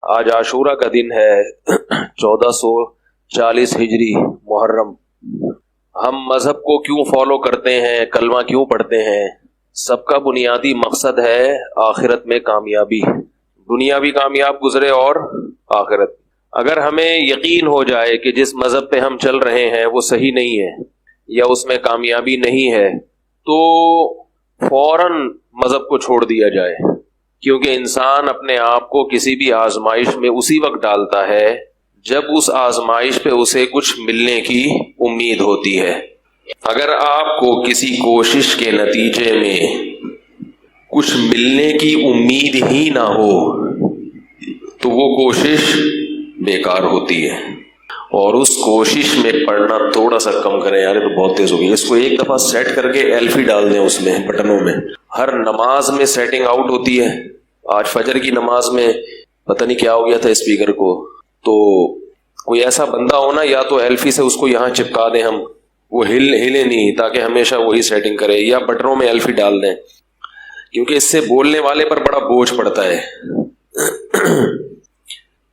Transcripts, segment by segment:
آج عاشورہ کا دن ہے 1440 ہجری محرم۔ ہم مذہب کو کیوں فالو کرتے ہیں، کلمہ کیوں پڑھتے ہیں؟ سب کا بنیادی مقصد ہے آخرت میں کامیابی، دنیا بھی کامیاب گزرے اور آخرت۔ اگر ہمیں یقین ہو جائے کہ جس مذہب پہ ہم چل رہے ہیں وہ صحیح نہیں ہے یا اس میں کامیابی نہیں ہے تو فوراً مذہب کو چھوڑ دیا جائے، کیونکہ انسان اپنے آپ کو کسی بھی آزمائش میں اسی وقت ڈالتا ہے جب اس آزمائش پہ اسے کچھ ملنے کی امید ہوتی ہے۔ اگر آپ کو کسی کوشش کے نتیجے میں کچھ ملنے کی امید ہی نہ ہو تو وہ کوشش بیکار ہوتی ہے، اور اس کوشش میں پڑھنا تھوڑا سا کم کریں۔ یار تو بہت تیز ہو گئی، اس کو ایک دفعہ سیٹ کر کے ایلفی ڈال دیں اس میں، بٹنوں میں۔ ہر نماز میں سیٹنگ آؤٹ ہوتی ہے۔ آج فجر کی نماز میں پتہ نہیں کیا ہو گیا تھا اسپیکر کو، تو کوئی ایسا بندہ ہونا یا تو ایلفی سے اس کو یہاں چپکا دیں ہم، وہ ہلے نہیں، تاکہ ہمیشہ وہی سیٹنگ کرے، یا بٹنوں میں ایلفی ڈال دیں، کیونکہ اس سے بولنے والے پر بڑا بوجھ پڑتا ہے۔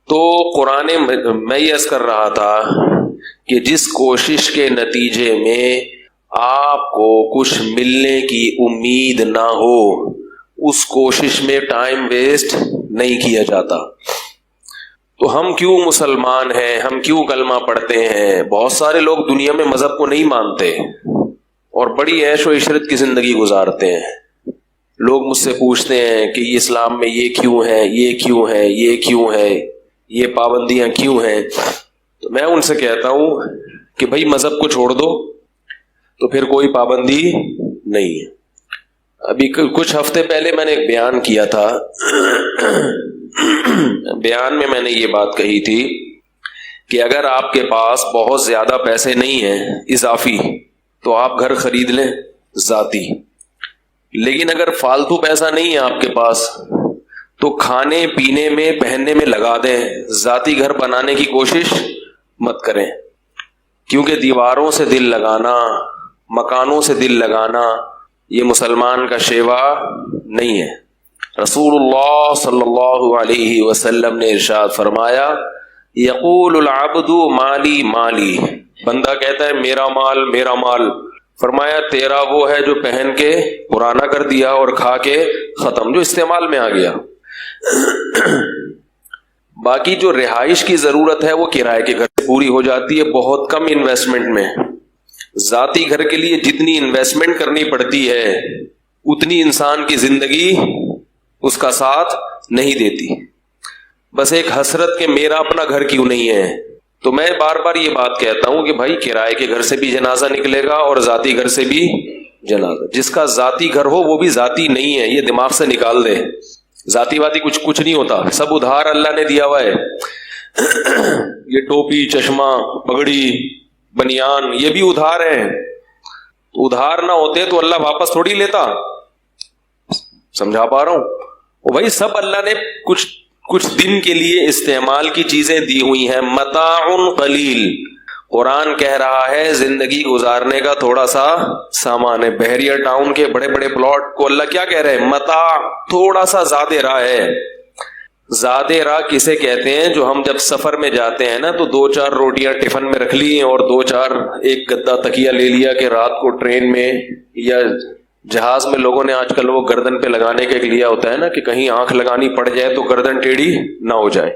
تو قرآن میں یہ عرض کر رہا تھا کہ جس کوشش کے نتیجے میں آپ کو کچھ ملنے کی امید نہ ہو اس کوشش میں ٹائم ویسٹ نہیں کیا جاتا۔ تو ہم کیوں مسلمان ہیں، ہم کیوں کلمہ پڑھتے ہیں؟ بہت سارے لوگ دنیا میں مذہب کو نہیں مانتے اور بڑی عیش و عشرت کی زندگی گزارتے ہیں۔ لوگ مجھ سے پوچھتے ہیں کہ اسلام میں یہ کیوں ہے، یہ کیوں ہے، یہ کیوں ہے، یہ پابندیاں کیوں ہیں؟ تو میں ان سے کہتا ہوں کہ بھائی مذہب کو چھوڑ دو تو پھر کوئی پابندی نہیں ہے۔ ابھی کچھ ہفتے پہلے میں نے ایک بیان کیا تھا، بیان میں میں نے یہ بات کہی تھی کہ اگر آپ کے پاس بہت زیادہ پیسے نہیں ہیں اضافی تو آپ گھر خرید لیں ذاتی، لیکن اگر فالتو پیسہ نہیں ہے آپ کے پاس تو کھانے پینے میں پہننے میں لگا دیں، ذاتی گھر بنانے کی کوشش مت کریں، کیونکہ دیواروں سے دل لگانا، مکانوں سے دل لگانا یہ مسلمان کا شیوا نہیں ہے۔ رسول اللہ صلی اللہ علیہ وسلم نے ارشاد فرمایا، یقول العبد مالی مالی، بندہ کہتا ہے میرا مال میرا مال، فرمایا تیرا وہ ہے جو پہن کے پرانا کر دیا اور کھا کے ختم، جو استعمال میں آ گیا۔ باقی جو رہائش کی ضرورت ہے وہ کرائے کے گھر سے پوری ہو جاتی ہے بہت کم انویسٹمنٹ میں۔ ذاتی گھر کے لیے جتنی انویسٹمنٹ کرنی پڑتی ہے اتنی انسان کی زندگی اس کا ساتھ نہیں دیتی۔ بس ایک حسرت کہ میرا اپنا گھر کیوں نہیں ہے۔ تو میں بار بار یہ بات کہتا ہوں کہ بھائی کرائے کے گھر سے بھی جنازہ نکلے گا اور ذاتی گھر سے بھی جنازہ۔ جس کا ذاتی گھر ہو وہ بھی ذاتی نہیں ہے، یہ دماغ سے نکال دے۔ ذاتی واتی کچھ نہیں ہوتا، سب ادھار اللہ نے دیا ہوا ہے۔ یہ ٹوپی، چشمہ، پگڑی، بنیان یہ بھی ادھار ہیں۔ ادھار نہ ہوتے تو اللہ واپس تھوڑی لیتا۔ سمجھا پا رہا ہوں؟ وہ بھائی سب اللہ نے کچھ دن کے لیے استعمال کی چیزیں دی ہوئی ہیں۔ متاع قلیل، قرآن کہہ رہا ہے زندگی گزارنے کا تھوڑا سا سامان ہے۔ بحریہ ٹاؤن کے بڑے بڑے پلاٹ کو اللہ کیا کہہ رہے ہیں؟ متاع، تھوڑا سا زیادہ راہ ہے۔ زیادہ راہ کسے کہتے ہیں؟ جو ہم جب سفر میں جاتے ہیں نا تو 2-4 روٹیاں ٹفن میں رکھ لی اور 2-4 ایک گدا تکیہ لے لیا کہ رات کو ٹرین میں یا جہاز میں لوگوں نے آج کل وہ گردن پہ لگانے کا ایک لیا ہوتا ہے نا کہ کہیں آنکھ لگانی پڑ جائے تو گردن ٹیڑھی نہ ہو جائے،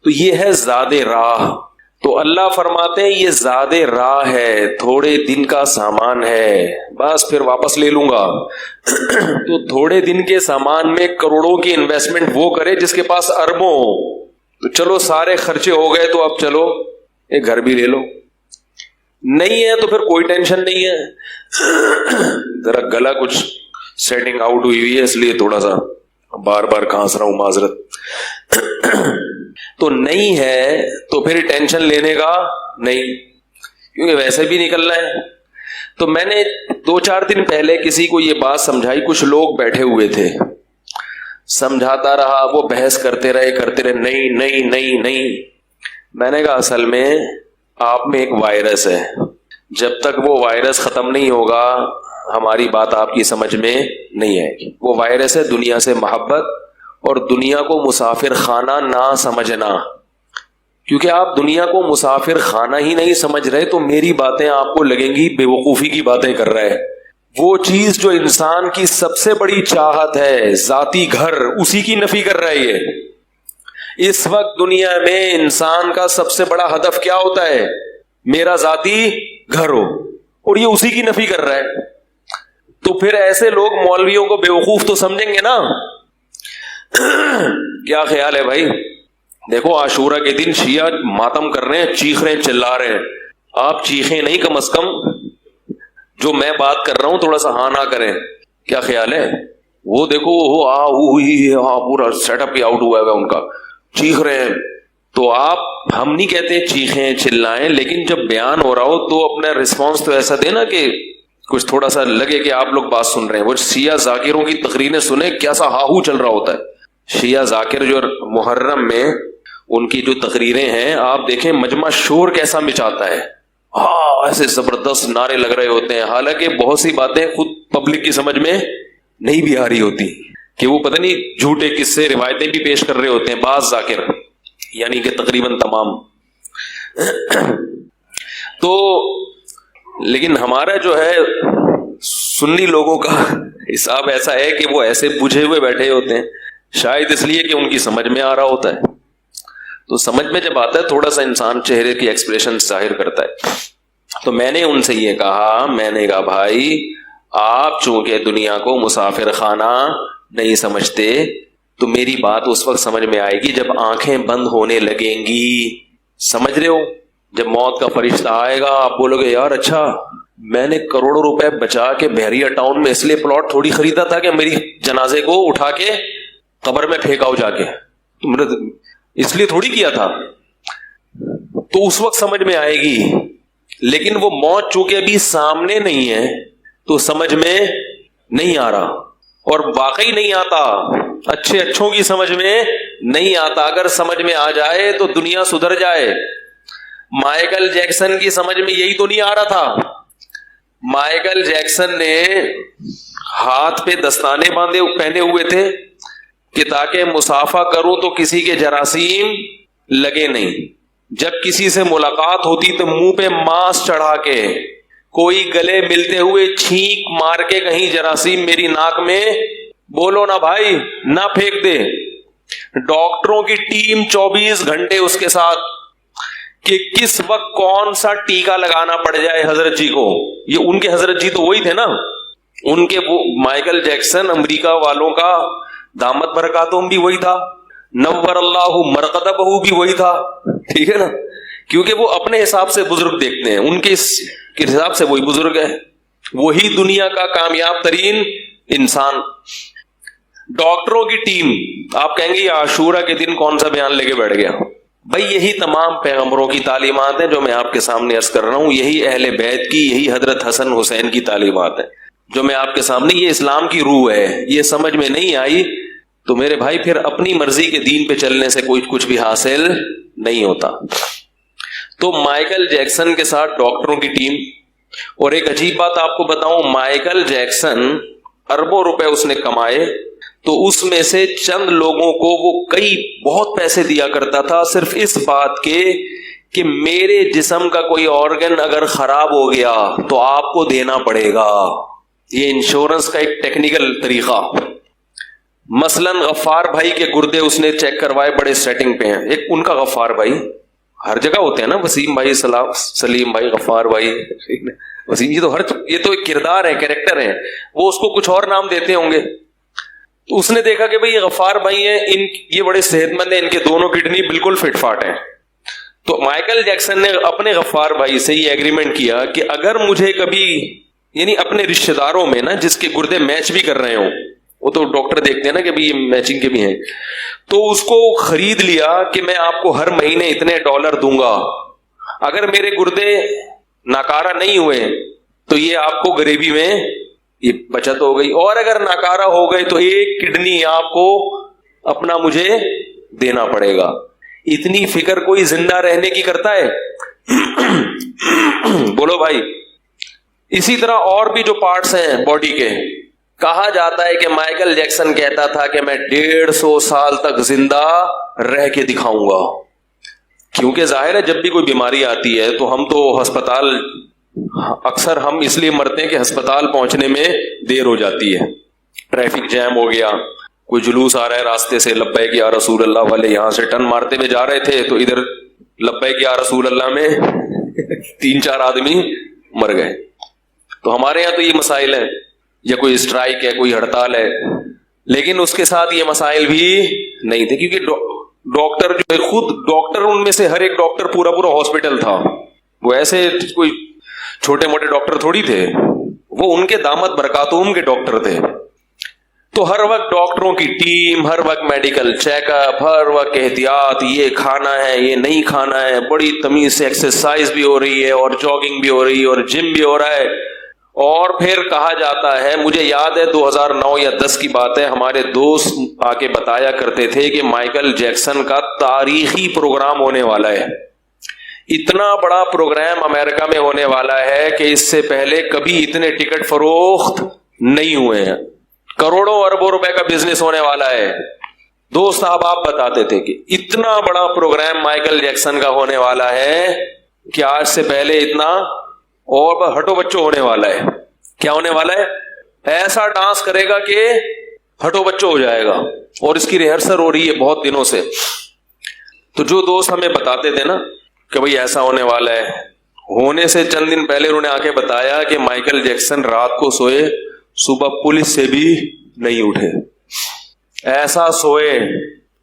تو یہ ہے زیادہ راہ۔ تو اللہ فرماتے ہیں یہ زیادہ راہ ہے، تھوڑے دن کا سامان ہے، بس پھر واپس لے لوں گا۔ تو تھوڑے دن کے سامان میں کروڑوں کی انویسٹمنٹ وہ کرے جس کے پاس اربوں ہو۔ تو چلو سارے خرچے ہو گئے تو اب چلو ایک گھر بھی لے لو، نہیں ہے تو پھر کوئی ٹینشن نہیں ہے۔ ذرا گلا کچھ سیٹنگ آؤٹ ہوئی ہے اس لیے تھوڑا سا بار بار کھانس رہا ہوں، معذرت۔ تو نہیں ہے تو پھر ٹینشن لینے کا نہیں، کیونکہ ویسے بھی نکلنا ہے۔ تو میں نے 2-4 دن پہلے کسی کو یہ بات سمجھائی، کچھ لوگ بیٹھے ہوئے تھے، سمجھاتا رہا، وہ بحث کرتے رہے، نہیں۔ میں نے کہا اصل میں آپ میں ایک وائرس ہے، جب تک وہ وائرس ختم نہیں ہوگا ہماری بات آپ کی سمجھ میں نہیں آئے گی۔ وہ وائرس ہے دنیا سے محبت اور دنیا کو مسافر خانہ نہ سمجھنا. کیونکہ آپ دنیا کو مسافر خانہ ہی نہیں سمجھ رہے تو میری باتیں آپ کو لگیں گی بے وقوفی کی باتیں کر رہے ہیں. وہ چیز جو انسان کی سب سے بڑی چاہت ہے, ذاتی گھر, اسی کی نفی کر رہا ہے یہ. اس وقت دنیا میں انسان کا سب سے بڑا ہدف کیا ہوتا ہے؟ میرا ذاتی گھر ہو, اور یہ اسی کی نفی کر رہا ہے. تو پھر ایسے لوگ مولویوں کو بیوقوف تو سمجھیں گے نا. کیا خیال ہے بھائی؟ دیکھو عاشورہ کے دن شیعہ ماتم کر رہے ہیں, چیخ رہے ہیں, چلا رہے ہیں. آپ چیخیں نہیں, کم از کم جو میں بات کر رہا ہوں تھوڑا سا ہاں نہ کریں. کیا خیال ہے؟ وہ دیکھو پورا سیٹ اپ ہی آؤٹ ہوا ہے ان کا, چیخ رہے ہیں. تو آپ, ہم نہیں کہتے چیخیں چلائیں, لیکن جب بیان ہو رہا ہو تو اپنا رسپانس تو ایسا دینا کہ کچھ تھوڑا سا لگے کہ آپ لوگ بات سن رہے ہیں. وہ شیعہ ذاکروں کی تقریریں سنیں کیسا ہاہو چل رہا ہوتا ہے. شیعہ ذاکر جو محرم میں ان کی جو تقریریں ہیں آپ دیکھیں, مجمع شور کیسا مچاتا ہے, ایسے زبردست نعرے لگ رہے ہوتے ہیں. حالانکہ بہت سی باتیں خود پبلک کی سمجھ میں نہیں بھی آ رہی ہوتی, کہ وہ پتہ نہیں جھوٹے قصے روایتیں بھی پیش کر رہے ہوتے ہیں بعض ذاکر, یعنی کہ تقریباً تمام. تو لیکن ہمارا جو ہے سنی لوگوں کا حساب ایسا ہے کہ وہ ایسے بجھے ہوئے بیٹھے ہوتے ہیں, شاید اس لیے کہ ان کی سمجھ میں آ رہا ہوتا ہے. تو سمجھ میں جب آتا ہے تھوڑا سا انسان چہرے کی ایکسپریشن ظاہر کرتا ہے. تو میں نے ان سے یہ کہا, میں نے کہا بھائی آپ چونکہ دنیا کو مسافر خانہ نہیں سمجھتے تو میری بات اس وقت سمجھ میں آئے گی جب آنکھیں بند ہونے لگیں گی. سمجھ رہے ہو؟ جب موت کا فرشتہ آئے گا آپ بولو گے یار اچھا میں نے کروڑوں روپے بچا کے بحریہ ٹاؤن میں اس لیے پلاٹ تھوڑی خریدا تھا کہ میری جنازے کو اٹھا کے قبر میں پھینکاؤ جا کے, تم نے اس لیے تھوڑی کیا تھا. تو اس وقت سمجھ میں آئے گی. لیکن وہ موت چونکہ ابھی سامنے نہیں ہے تو سمجھ میں نہیں آ رہا, اور واقعی نہیں آتا, اچھے اچھوں کی سمجھ میں نہیں آتا. اگر سمجھ میں آ جائے تو دنیا سدھر جائے. مائیکل جیکسن کی سمجھ میں یہی تو نہیں آ رہا تھا. مائیکل جیکسن نے ہاتھ پہ دستانے پہنے ہوئے تھے کہ تاکہ مسافہ کروں تو کسی کے جراثیم لگے نہیں. جب کسی سے ملاقات ہوتی تو منہ پہ ماسک چڑھا کے, کوئی گلے ملتے ہوئے چھینک مار کے کہیں جراثیم میری ناک میں, بولو نا بھائی نہ پھینک دے. ڈاکٹروں کی ٹیم 24 گھنٹے اس کے ساتھ کہ کس وقت کون سا ٹیکا لگانا پڑ جائے حضرت جی کو. یہ ان کے حضرت جی تو وہی تھے نا, ان کے وہ مائیکل جیکسن امریکہ والوں کا دامت برکاتہم بھی وہی تھا, نور اللہ مرقدہ بھی وہی تھا. ٹھیک ہے نا, کیونکہ وہ اپنے حساب سے بزرگ دیکھتے ہیں, ان کے حساب سے وہی بزرگ ہے, وہی دنیا کا کامیاب ترین انسان. ڈاکٹروں کی ٹیم, آپ کہیں گے یہ عاشورہ کے دن کون سا بیان لے کے بیٹھ گیا. بھائی یہی تمام پیغمبروں کی تعلیمات ہیں جو میں آپ کے سامنے عرض کر رہا ہوں, یہی اہل بیت کی, یہی حضرت حسن حسین کی تعلیمات ہیں جو میں آپ کے سامنے, یہ اسلام کی روح ہے. یہ سمجھ میں نہیں آئی تو میرے بھائی پھر اپنی مرضی کے دین پہ چلنے سے کچھ بھی حاصل نہیں ہوتا. تو مائیکل جیکسن کے ساتھ ڈاکٹروں کی ٹیم, اور ایک عجیب بات آپ کو بتاؤں, مائیکل جیکسن اربوں روپے اس نے کمائے تو اس میں سے چند لوگوں کو وہ کئی بہت پیسے دیا کرتا تھا صرف اس بات کے کہ میرے جسم کا کوئی آرگن اگر خراب ہو گیا تو آپ کو دینا پڑے گا. یہ انشورنس کا ایک ٹیکنیکل طریقہ. مثلا غفار بھائی کے گردے اس نے چیک کروائے, بڑے سیٹنگ پہ ہیں. ایک ان کا غفار بھائی ہر جگہ ہوتے ہیں نا, وسیم بھائی, سلیم بھائی, غفار بھائی, وسیم, یہ تو ایک کردار ہے, کیریکٹر ہے, وہ اس کو کچھ اور نام دیتے ہوں گے. تو اس نے دیکھا کہ بھئی یہ غفار بھائی ہیں, یہ بڑے صحت مند ہیں, ان کے دونوں کڈنی بالکل فٹ فاٹ ہیں. تو مائیکل جیکسن نے اپنے غفار بھائی سے یہ ایگریمنٹ کیا کہ اگر مجھے کبھی, یعنی اپنے رشتہ داروں میں نا جس کے گردے میچ بھی کر رہے ہوں, وہ تو ڈاکٹر دیکھتے ہیں نا کہ بھی یہ میچنگ کے بھی ہیں, تو اس کو خرید لیا کہ میں آپ کو ہر مہینے اتنے $, دوں گا. اگر میرے گردے ناکارہ نہیں ہوئے تو یہ آپ کو غریبی میں یہ بچت ہو گئی, اور اگر ناکارہ ہو گئے تو ایک کڈنی آپ کو اپنا مجھے دینا پڑے گا. اتنی فکر کوئی زندہ رہنے کی کرتا ہے؟ بولو بھائی. اسی طرح اور بھی جو پارٹس ہیں باڈی کے, کہا جاتا ہے کہ مائیکل جیکسن کہتا تھا کہ میں 150 سال تک زندہ رہ کے دکھاؤں گا. کیونکہ ظاہر ہے جب بھی کوئی بیماری آتی ہے تو ہم تو ہسپتال اکثر ہم اس لیے مرتے ہیں کہ ہسپتال پہنچنے میں دیر ہو جاتی ہے. ٹریفک جیم ہو گیا, کوئی جلوس آ رہا ہے راستے سے, لبیک یا رسول اللہ والے یہاں سے ٹرن مارتے ہوئے جا رہے تھے تو ادھر لبیک یا رسول اللہ میں 3-4 آدمی مر گئے. تو ہمارے یہاں تو یہ مسائل ہیں, یا کوئی اسٹرائک ہے, کوئی ہڑتال ہے, لیکن اس کے ساتھ یہ مسائل بھی نہیں تھے کیونکہ ڈاکٹر جو ہے خود ڈاکٹر, ان میں سے ہر ایک ڈاکٹر پورا ہاسپٹل تھا. وہ ایسے کوئی چھوٹے موٹے ڈاکٹر تھوڑی تھے, وہ ان کے دامت برکاتہم کے ڈاکٹر تھے. تو ہر وقت ڈاکٹروں کی ٹیم, ہر وقت میڈیکل چیک اپ, ہر وقت احتیاط, یہ کھانا ہے یہ نہیں کھانا ہے, بڑی تمیز سے ایکسرسائز بھی ہو رہی ہے اور جاگنگ بھی ہو رہی ہے اور جم بھی ہو رہا ہے. اور پھر کہا جاتا ہے, مجھے یاد ہے 2009 یا 10 کی بات ہے, ہمارے دوست آ کے بتایا کرتے تھے کہ مائیکل جیکسن کا تاریخی پروگرام ہونے والا ہے. اتنا بڑا پروگرام امریکہ میں ہونے والا ہے کہ اس سے پہلے کبھی اتنے ٹکٹ فروخت نہیں ہوئے ہیں. کروڑوں اربوں روپے کا بزنس ہونے والا ہے. دوست احباب بتاتے تھے کہ اتنا بڑا پروگرام مائیکل جیکسن کا ہونے والا ہے کہ آج سے پہلے اتنا اور ہٹو بچوں ہونے والا ہے. کیا ہونے والا ہے؟ ایسا ڈانس کرے گا کہ ہٹو بچوں ہو جائے گا, اور اس کی ریہرسل ہو رہی ہے بہت دنوں سے. تو جو دوست ہمیں بتاتے تھے نا کہ بھئی ایسا ہونے والا ہے, ہونے سے چند دن پہلے انہوں نے آ کے بتایا کہ مائیکل جیکسن رات کو سوئے, صبح پولیس سے بھی نہیں اٹھے. ایسا سوئے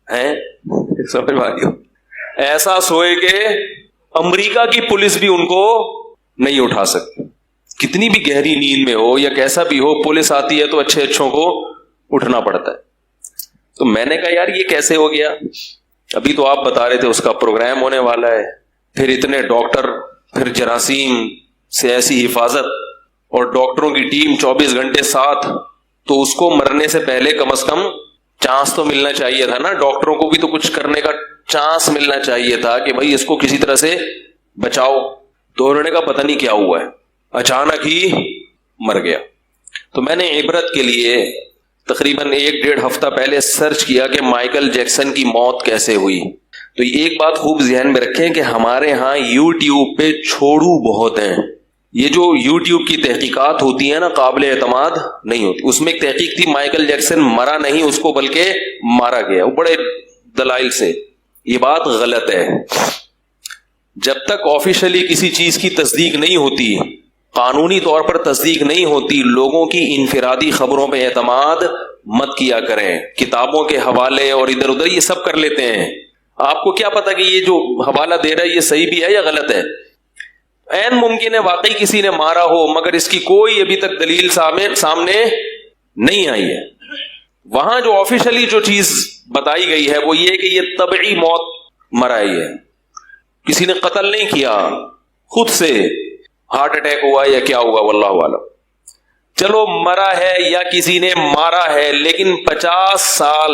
ہیں, سمجھ میں آ گیا, ایسا سوئے کہ امریکہ کی پولیس بھی ان کو نہیں اٹھا سکتی. کتنی بھی گہری نیند میں ہو یا کیسا بھی ہو, پولیس آتی ہے تو اچھے اچھوں کو اٹھنا پڑتا ہے. تو میں نے کہا یار یہ کیسے ہو گیا؟ ابھی تو آپ بتا رہے تھے اس کا پروگرام ہونے والا ہے, پھر اتنے ڈاکٹر, پھر جراثیم سے ایسی حفاظت اور ڈاکٹروں کی ٹیم 24 گھنٹے ساتھ. تو اس کو مرنے سے پہلے کم از کم چانس تو ملنا چاہیے تھا نا, ڈاکٹروں کو بھی تو کچھ کرنے کا چانس ملنا چاہیے تھا کہ بھائی اس کو کسی طرح سے بچاؤ. تو انہوں نے کہا پتہ نہیں کیا ہوا ہے, اچانک ہی مر گیا. تو میں نے عبرت کے لیے تقریباً 1-1.5 ہفتہ پہلے سرچ کیا کہ مائیکل جیکسن کی موت کیسے ہوئی. تو ایک بات خوب ذہن میں رکھیں کہ ہمارے ہاں یوٹیوب پہ چھوڑو بہت ہیں. یہ جو یوٹیوب کی تحقیقات ہوتی ہیں نا, قابل اعتماد نہیں ہوتی. اس میں ایک تحقیق تھی, مائیکل جیکسن مرا نہیں, اس کو بلکہ مارا گیا, وہ بڑے دلائل سے. یہ بات غلط ہے. جب تک آفیشلی کسی چیز کی تصدیق نہیں ہوتی, قانونی طور پر تصدیق نہیں ہوتی, لوگوں کی انفرادی خبروں پہ اعتماد مت کیا کریں. کتابوں کے حوالے اور ادھر ادھر یہ سب کر لیتے ہیں. آپ کو کیا پتا کہ یہ جو حوالہ دے رہا ہے یہ صحیح بھی ہے یا غلط ہے؟ عین ممکن ہے واقعی کسی نے مارا ہو, مگر اس کی کوئی ابھی تک دلیل سامنے نہیں آئی ہے. وہاں جو آفیشلی جو چیز بتائی گئی ہے وہ یہ کہ یہ طبعی موت مرائی ہے, کسی نے قتل نہیں کیا, خود سے ہارٹ اٹیک ہوا یا کیا ہوا واللہ اعلم. چلو مرا ہے یا کسی نے مارا ہے, لیکن 50 سال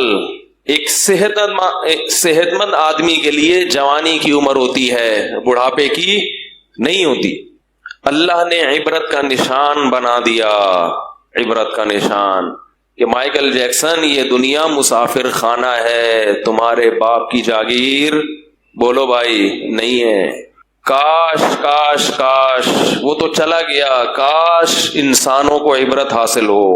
ایک صحت مند آدمی کے لیے جوانی کی عمر ہوتی ہے, بڑھاپے کی نہیں ہوتی. اللہ نے عبرت کا نشان بنا دیا, عبرت کا نشان کہ مائیکل جیکسن یہ دنیا مسافر خانہ ہے, تمہارے باپ کی جاگیر بولو بھائی نہیں ہے. کاش کاش کاش وہ تو چلا گیا, کاش انسانوں کو عبرت حاصل ہو.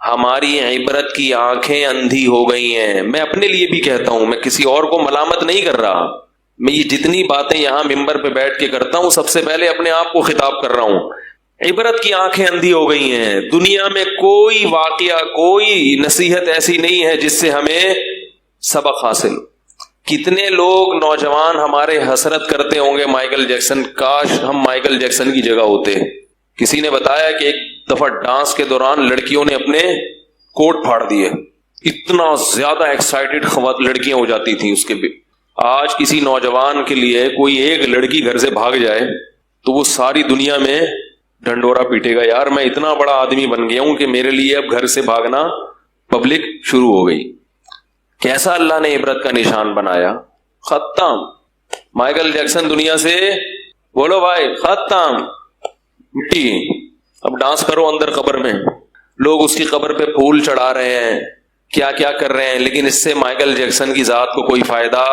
ہماری عبرت کی آنکھیں اندھی ہو گئی ہیں. میں اپنے لیے بھی کہتا ہوں, میں کسی اور کو ملامت نہیں کر رہا. میں یہ جتنی باتیں یہاں ممبر پہ بیٹھ کے کرتا ہوں سب سے پہلے اپنے آپ کو خطاب کر رہا ہوں. عبرت کی آنکھیں اندھی ہو گئی ہیں. دنیا میں کوئی واقعہ, کوئی نصیحت ایسی نہیں ہے جس سے ہمیں سبق حاصل. کتنے لوگ نوجوان ہمارے حسرت کرتے ہوں گے مائیکل جیکسن, کاش ہم مائیکل جیکسن کی جگہ ہوتے. کسی نے بتایا کہ ایک دفعہ ڈانس کے دوران لڑکیوں نے اپنے کوٹ پھاڑ دیے. اتنا زیادہ ایکسائٹڈ لڑکیاں ہو جاتی تھیں اس کے. آج کسی نوجوان کے لیے کوئی ایک لڑکی گھر سے بھاگ جائے تو وہ ساری دنیا میں ڈھنڈورا پیٹے گا, یار میں اتنا بڑا آدمی بن گیا ہوں کہ میرے لیے اب گھر سے بھاگنا پبلک شروع ہو گئی. کیسا اللہ نے عبرت کا نشان بنایا. ختم. مائیکل جیکسن دنیا سے بولو بھائی ختم, مٹی. اب ڈانس کرو اندر قبر میں, لوگ اس کی قبر پہ پھول چڑھا رہے ہیں، کیا کیا کر رہے ہیں، لیکن اس سے مائیکل جیکسن کی ذات کو کوئی فائدہ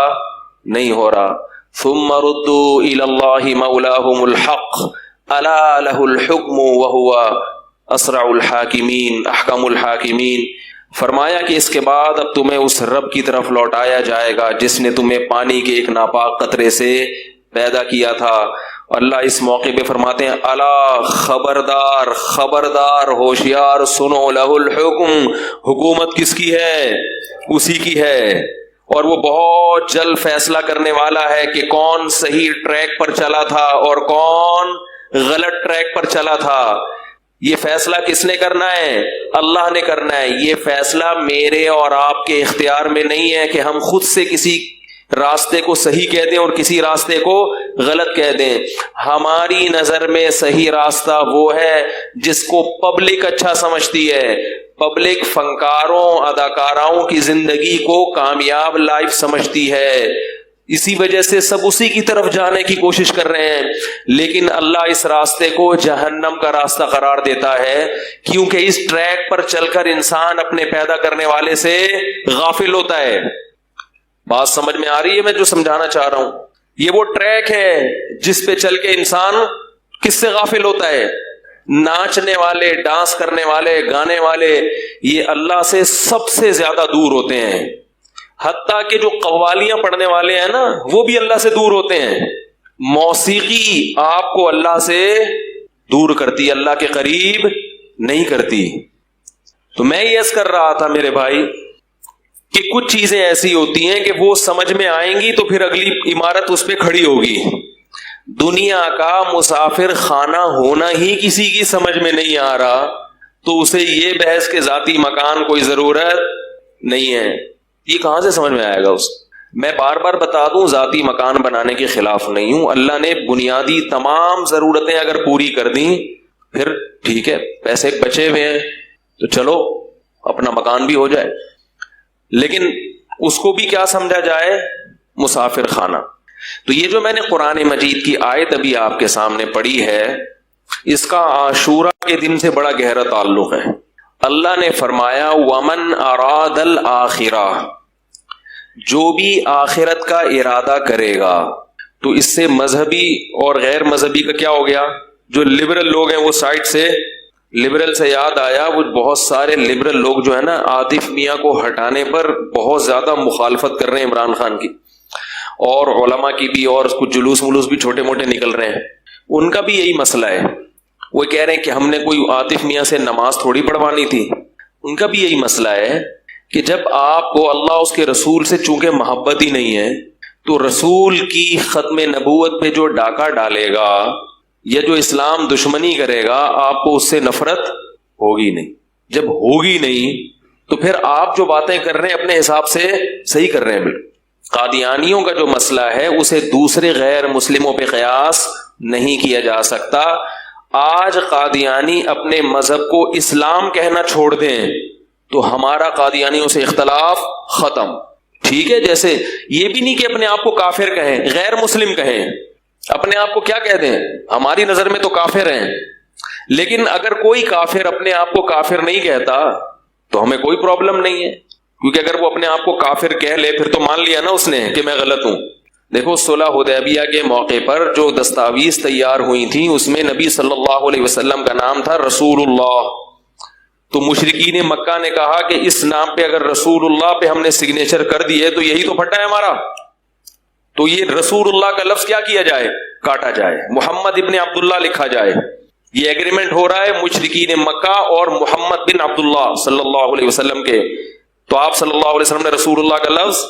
نہیں ہو رہا. ثم ردوا الى الله مولاهم الحق الا له الحكم وهو اسرع الحاکمین احکم الحاکمین. فرمایا کہ اس کے بعد اب تمہیں اس رب کی طرف لوٹایا جائے گا جس نے تمہیں پانی کے ایک ناپاک قطرے سے پیدا کیا تھا. اللہ اس موقع پہ فرماتے ہیں الا خبردار خبردار ہوشیار سنو، لہ الحکم، حکومت کس کی ہے؟ اسی کی ہے، اور وہ بہت جلد فیصلہ کرنے والا ہے کہ کون صحیح ٹریک پر چلا تھا اور کون غلط ٹریک پر چلا تھا. یہ فیصلہ کس نے کرنا ہے؟ اللہ نے کرنا ہے. یہ فیصلہ میرے اور آپ کے اختیار میں نہیں ہے کہ ہم خود سے کسی راستے کو صحیح کہہ دیں اور کسی راستے کو غلط کہہ دیں. ہماری نظر میں صحیح راستہ وہ ہے جس کو پبلک اچھا سمجھتی ہے. پبلک فنکاروں اداکاراؤں کی زندگی کو کامیاب لائف سمجھتی ہے، اسی وجہ سے سب اسی کی طرف جانے کی کوشش کر رہے ہیں. لیکن اللہ اس راستے کو جہنم کا راستہ قرار دیتا ہے، کیونکہ اس ٹریک پر چل کر انسان اپنے پیدا کرنے والے سے غافل ہوتا ہے. بات سمجھ میں آ رہی ہے میں جو سمجھانا چاہ رہا ہوں؟ یہ وہ ٹریک ہے جس پہ چل کے انسان کس سے غافل ہوتا ہے؟ ناچنے والے، ڈانس کرنے والے، گانے والے، یہ اللہ سے سب سے زیادہ دور ہوتے ہیں. حتیٰ کہ جو قوالیاں پڑھنے والے ہیں نا، وہ بھی اللہ سے دور ہوتے ہیں. موسیقی آپ کو اللہ سے دور کرتی، اللہ کے قریب نہیں کرتی. تو میں یہ عرض کر رہا تھا میرے بھائی کہ کچھ چیزیں ایسی ہوتی ہیں کہ وہ سمجھ میں آئیں گی تو پھر اگلی عمارت اس پہ کھڑی ہوگی. دنیا کا مسافر خانہ ہونا ہی کسی کی سمجھ میں نہیں آ رہا تو اسے یہ بحث کے ذاتی مکان کوئی ضرورت نہیں ہے. یہ کہاں سے سمجھ میں آئے گا اس؟ میں بار بار بتا دوں، ذاتی مکان بنانے کے خلاف نہیں ہوں. اللہ نے بنیادی تمام ضرورتیں اگر پوری کر دیں پھر ٹھیک ہے، پیسے بچے ہوئے ہیں تو چلو اپنا مکان بھی ہو جائے. لیکن اس کو بھی کیا سمجھا جائے؟ مسافر خانہ. تو یہ جو میں نے قرآن مجید کی آیت ابھی آپ کے سامنے پڑھی ہے، اس کا عاشورہ کے دن سے بڑا گہرا تعلق ہے. اللہ نے فرمایا وَمَنْ أَرَادَ الْآخِرَةَ، جو بھی آخرت کا ارادہ کرے گا. تو اس سے مذہبی اور غیر مذہبی کا کیا ہو گیا؟ جو لبرل لوگ ہیں وہ سائڈ سے، لبرل سے یاد آیا، وہ بہت سارے لبرل لوگ جو ہے نا عاطف میاں کو ہٹانے پر بہت زیادہ مخالفت کر رہے ہیں عمران خان کی، اور علماء کی بھی، اور کچھ جلوس ملوس بھی چھوٹے موٹے نکل رہے ہیں. ان کا بھی یہی مسئلہ ہے. وہ کہہ رہے ہیں کہ ہم نے کوئی عاطف میاں سے نماز تھوڑی پڑھوانی تھی. ان کا بھی یہی مسئلہ ہے کہ جب آپ کو اللہ اس کے رسول سے چونکہ محبت ہی نہیں ہے تو رسول کی ختم نبوت پہ جو ڈاکہ ڈالے گا یا جو اسلام دشمنی کرے گا، آپ کو اس سے نفرت ہوگی نہیں. جب ہوگی نہیں تو پھر آپ جو باتیں کر رہے ہیں اپنے حساب سے صحیح کر رہے ہیں. بالکل قادیانیوں کا جو مسئلہ ہے اسے دوسرے غیر مسلموں پہ قیاس نہیں کیا جا سکتا. آج قادیانی اپنے مذہب کو اسلام کہنا چھوڑ دیں تو ہمارا قادیانیوں سے اختلاف ختم. ٹھیک ہے، جیسے یہ بھی نہیں کہ اپنے آپ کو کافر کہیں، غیر مسلم کہیں. اپنے آپ کو کیا کہہ دیں؟ ہماری نظر میں تو کافر ہیں. لیکن اگر کوئی کافر اپنے آپ کو کافر نہیں کہتا تو ہمیں کوئی پرابلم نہیں ہے، کیونکہ اگر وہ اپنے آپ کو کافر کہہ لے پھر تو مان لیا نا اس نے کہ میں غلط ہوں. دیکھو صلح حدیبیہ کے موقع پر جو دستاویز تیار ہوئی تھیں اس میں نبی صلی اللہ علیہ وسلم کا نام تھا رسول اللہ. تو مشرکین مکہ نے کہا کہ اس نام پہ اگر رسول اللہ پہ ہم نے سگنیچر کر دیے تو یہی تو پھٹا ہے ہمارا. تو یہ رسول اللہ کا لفظ کیا کیا جائے؟ کاٹا جائے، محمد ابن عبداللہ لکھا جائے. یہ ایگریمنٹ ہو رہا ہے مشرکین مکہ اور محمد بن عبداللہ صلی اللہ علیہ وسلم کے. تو آپ صلی اللہ علیہ وسلم نے رسول اللہ کا لفظ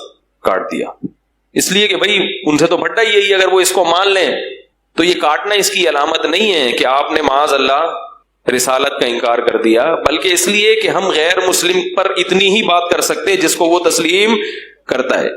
کاٹ دیا، اس لیے کہ بھائی ان سے تو پھٹا ہی یہی. اگر وہ اس کو مان لیں تو یہ کاٹنا اس کی علامت نہیں ہے کہ آپ نے معاذ اللہ رسالت کا انکار کر دیا، بلکہ اس لیے کہ ہم غیر مسلم پر اتنی ہی بات کر سکتے جس کو وہ تسلیم کرتا ہے.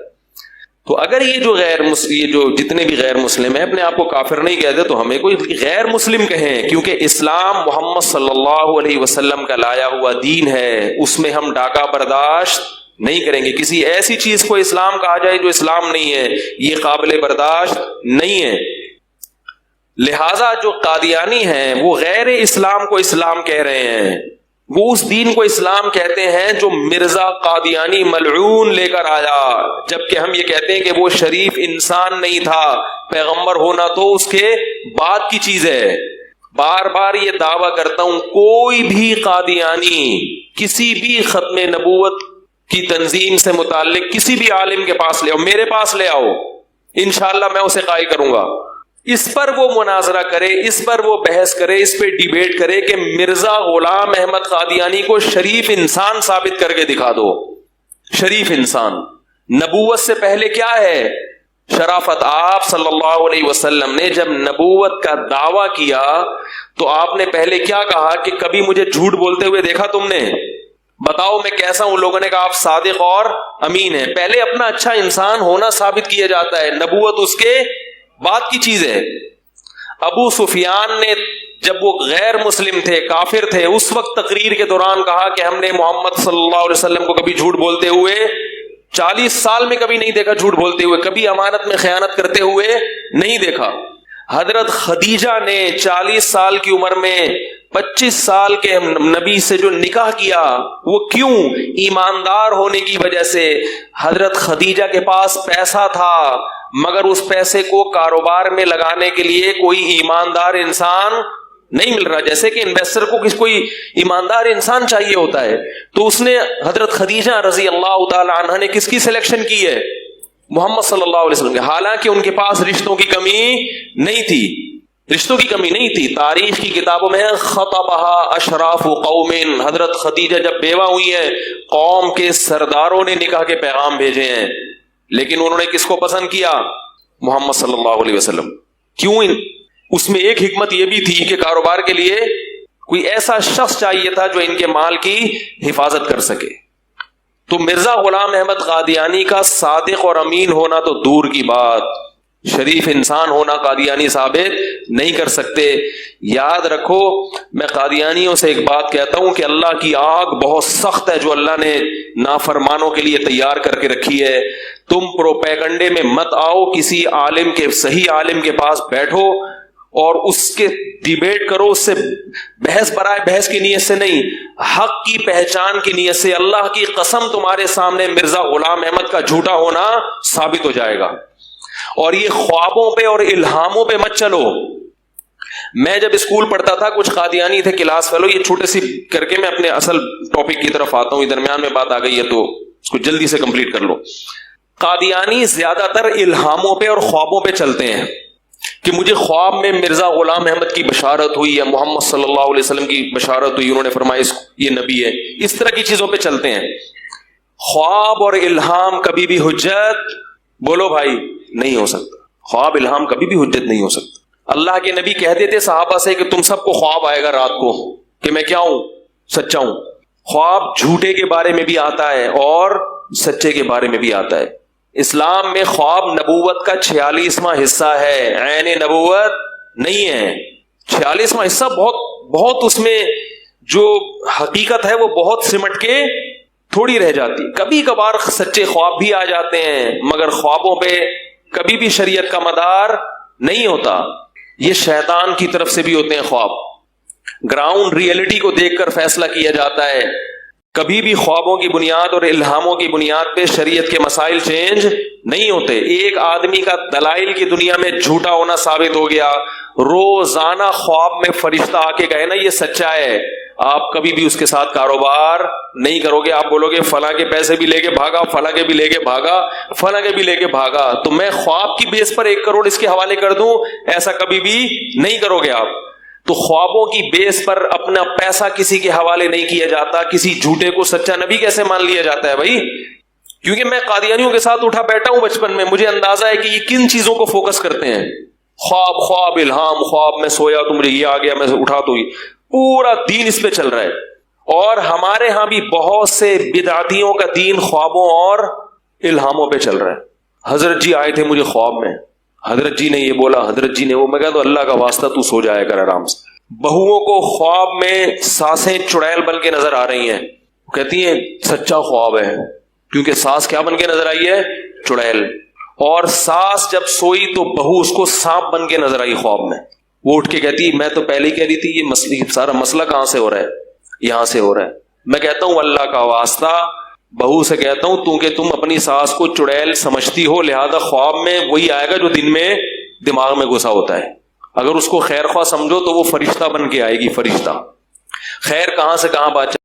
تو اگر یہ جو جتنے بھی غیر مسلم ہیں اپنے آپ کو کافر نہیں کہتے تو ہمیں کوئی غیر مسلم کہیں، کیونکہ اسلام محمد صلی اللہ علیہ وسلم کا لایا ہوا دین ہے، اس میں ہم ڈاکہ برداشت نہیں کریں گے. کسی ایسی چیز کو اسلام کہا جائے جو اسلام نہیں ہے، یہ قابل برداشت نہیں ہے. لہذا جو قادیانی ہیں وہ غیر اسلام کو اسلام کہہ رہے ہیں، وہ اس دین کو اسلام کہتے ہیں جو مرزا قادیانی ملعون لے کر آیا، جبکہ ہم یہ کہتے ہیں کہ وہ شریف انسان نہیں تھا، پیغمبر ہونا تو اس کے بعد کی چیز ہے۔ بار بار یہ دعویٰ کرتا ہوں، کوئی بھی قادیانی کسی بھی ختم نبوت کی تنظیم سے متعلق کسی بھی عالم کے پاس لے آؤ، میرے پاس لے آؤ، انشاءاللہ میں اسے قائل کروں گا، اس پر وہ مناظرہ کرے، اس پر وہ بحث کرے، اس پہ ڈیبیٹ کرے کہ مرزا غلام احمد قادیانی کو شریف انسان ثابت کر کے دکھا دو۔ شریف انسان نبوت سے پہلے کیا ہے؟ شرافت۔ آپ صلی اللہ علیہ وسلم نے جب نبوت کا دعویٰ کیا تو آپ نے پہلے کیا کہا کہ کبھی مجھے جھوٹ بولتے ہوئے دیکھا تم نے؟ بتاؤ میں کیسا ہوں؟ لوگوں نے کہا آپ صادق اور امین ہیں۔ پہلے اپنا اچھا انسان ہونا ثابت کیا جاتا ہے، نبوت اس کے بعد کی چیز ہے۔ ابو سفیان نے جب وہ غیر مسلم تھے، کافر تھے، اس وقت تقریر کے دوران کہا کہ ہم نے محمد صلی اللہ علیہ وسلم کو کبھی جھوٹ بولتے ہوئے 40 سال میں کبھی نہیں دیکھا، جھوٹ بولتے ہوئے، کبھی امانت میں خیانت کرتے ہوئے نہیں دیکھا۔ حضرت خدیجہ نے 40 سال کی عمر میں 25 سال کے نبی سے جو نکاح کیا، وہ کیوں؟ ایماندار ہونے کی وجہ سے۔ حضرت خدیجہ کے پاس پیسہ تھا، مگر اس پیسے کو کاروبار میں لگانے کے لیے کوئی ایماندار انسان نہیں مل رہا، جیسے کہ انویسٹر کو کوئی ایماندار انسان چاہیے ہوتا ہے، تو اس نے حضرت خدیجہ رضی اللہ تعالی عنہ نے کس کی سلیکشن کی ہے؟ محمد صلی اللہ علیہ وسلم کے۔ حالانکہ ان کے پاس رشتوں کی کمی نہیں تھی، رشتوں کی کمی نہیں تھی۔ تاریخ کی کتابوں میں خطبہا اشراف قوم، حضرت خدیجہ جب بیوہ ہوئی ہیں، قوم کے سرداروں نے نکاح کے پیغام بھیجے ہیں، لیکن انہوں نے کس کو پسند کیا؟ محمد صلی اللہ علیہ وسلم۔ کیوں؟ اس میں ایک حکمت یہ بھی تھی کہ کاروبار کے لیے کوئی ایسا شخص چاہیے تھا جو ان کے مال کی حفاظت کر سکے۔ تو مرزا غلام احمد قادیانی کا صادق اور امین ہونا تو دور کی بات، شریف انسان ہونا قادیانی ثابت نہیں کر سکتے۔ یاد رکھو، میں قادیانیوں سے ایک بات کہتا ہوں کہ اللہ کی آگ بہت سخت ہے جو اللہ نے نافرمانوں کے لیے تیار کر کے رکھی ہے۔ تم پروپیگنڈے میں مت آؤ، کسی عالم کے، صحیح عالم کے پاس بیٹھو اور اس کے ڈیبیٹ کرو، اس سے بحث برائے بحث کی نیت سے نہیں، حق کی پہچان کی نیت سے۔ اللہ کی قسم تمہارے سامنے مرزا غلام احمد کا جھوٹا ہونا ثابت ہو جائے گا۔ اور یہ خوابوں پہ اور الہاموں پہ مت چلو۔ میں جب اسکول پڑھتا تھا، کچھ قادیانی تھے کلاس فیلو، یہ چھوٹے سی کر کے میں اپنے اصل ٹاپک کی طرف آتا ہوں، درمیان میں بات آ گئی ہے تو اس کو جلدی سے کمپلیٹ کر لو۔ قادیانی زیادہ تر الہاموں پہ اور خوابوں پہ چلتے ہیں کہ مجھے خواب میں مرزا غلام احمد کی بشارت ہوئی یا محمد صلی اللہ علیہ وسلم کی بشارت ہوئی، انہوں نے فرمایا یہ نبی ہے، اس طرح کی چیزوں پہ چلتے ہیں۔ خواب اور الہام کبھی بھی حجت، بولو بھائی، نہیں ہو سکتا۔ خواب الہام کبھی بھی حجت نہیں ہو سکتا۔ اللہ کے نبی کہتے تھے صحابہ سے کہ تم سب کو خواب آئے گا رات کو کہ میں کیا ہوں؟ سچا ہوں۔ خواب جھوٹے کے بارے میں بھی آتا ہے اور سچے کے بارے میں بھی آتا ہے۔ اسلام میں خواب نبوت کا 46واں حصہ ہے، عین نبوت نہیں ہے۔ 46واں حصہ بہت اس میں جو حقیقت ہے وہ بہت سمٹ کے تھوڑی رہ جاتی۔ کبھی کبھار سچے خواب بھی آ جاتے ہیں، مگر خوابوں پہ کبھی بھی شریعت کا مدار نہیں ہوتا، یہ شیطان کی طرف سے بھی ہوتے ہیں خواب۔ گراؤنڈ ریئلٹی کو دیکھ کر فیصلہ کیا جاتا ہے۔ کبھی بھی خوابوں کی بنیاد اور الہاموں کی بنیاد پہ شریعت کے مسائل چینج نہیں ہوتے۔ ایک آدمی کا دلائل کی دنیا میں جھوٹا ہونا ثابت ہو گیا، روزانہ خواب میں فرشتہ آ کے کہے نا یہ سچا ہے، آپ کبھی بھی اس کے ساتھ کاروبار نہیں کرو گے۔ آپ بولو گے فلاں کے پیسے بھی لے کے بھاگا، فلاں کے بھی لے کے بھاگا، فلاں کے بھی لے کے بھاگا، تو میں خواب کی بیس پر 1 کروڑ اس کے حوالے کر دوں، ایسا کبھی بھی نہیں کرو گے آپ۔ تو خوابوں کی بیس پر اپنا پیسہ کسی کے حوالے نہیں کیا جاتا۔ کسی جھوٹے کو سچا نبی کیسے مان لیا جاتا ہے بھائی؟ کیونکہ میں قادیانیوں کے ساتھ اٹھا بیٹھا ہوں بچپن میں، مجھے اندازہ ہے کہ یہ کن چیزوں کو فوکس کرتے ہیں۔ خواب الہام، خواب میں سویا تو مجھے یہ آ گیا، میں اٹھا تو یہ پورا دین اس پہ چل رہا ہے۔ اور ہمارے ہاں بھی بہت سے بدعتیوں کا دین خوابوں اور الہاموں پہ چل رہا ہے۔ حضرت جی آئے تھے مجھے خواب میں، حضرت جی نے یہ بولا، حضرت جی نے وہ، میں کہا تو اللہ کا واسطہ تو سو جایا کر آرام سے۔ بہوؤں کو خواب میں ساسیں چڑیل بن کے نظر آ رہی ہیں، وہ کہتی ہیں سچا خواب ہے، کیونکہ ساس کیا بن کے نظر آئی ہے؟ چڑیل۔ اور ساس جب سوئی تو بہو اس کو سانپ بن کے نظر آئی خواب میں۔ وہ اٹھ کے کہتی میں تو پہلے ہی کہہ رہی تھی یہ سارا مسئلہ کہاں سے ہو رہا ہے، یہاں سے ہو رہا ہے. میں کہتا ہوں اللہ کا واسطہ بہو سے کہتا ہوں تو کہ تم اپنی ساس کو چڑیل سمجھتی ہو، لہذا خواب میں وہی آئے گا جو دن میں دماغ میں گھسا ہوتا ہے. اگر اس کو خیر خواہ سمجھو تو وہ فرشتہ بن کے آئے گی، فرشتہ. خیر کہاں سے کہاں بات